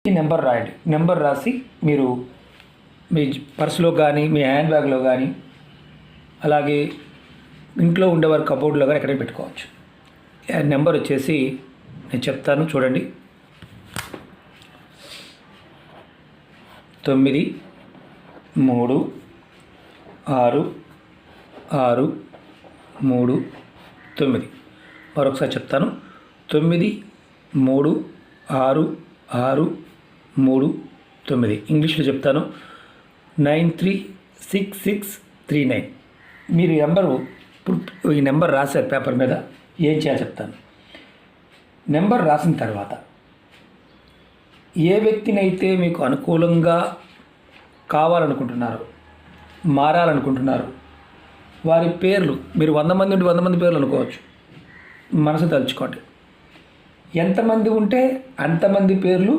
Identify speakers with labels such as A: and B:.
A: ఈ నెంబర్ రాయండి. నెంబర్ రాసి మీరు మీ పర్సులో కానీ మీ హ్యాండ్ బ్యాగ్లో కానీ అలాగే ఇంట్లో ఉండేవారు కబోర్డ్లో కానీ ఎక్కడైనా పెట్టుకోవచ్చు. నెంబర్ వచ్చేసి నేను చెప్తాను చూడండి. 9 3 6 6 3 9. మరొకసారి చెప్తాను. 9 3 6 6 3 9. ఇంగ్లీష్లో చెప్తాను. 936639. మీరు ఈ నెంబర్ రాశారు పేపర్ మీద. ఏం చేయాలో చెప్తాను. నెంబర్ రాసిన తర్వాత ఏ వ్యక్తినైతే మీకు అనుకూలంగా కావాలనుకుంటున్నారో, మారాలనుకుంటున్నారో వారి పేర్లు మీరు 100 మంది ఉంటే 100 మంది పేర్లు అనుకోవచ్చు. మనసు తలుచుకోండి. ఎంతమంది ఉంటే అంతమంది పేర్లు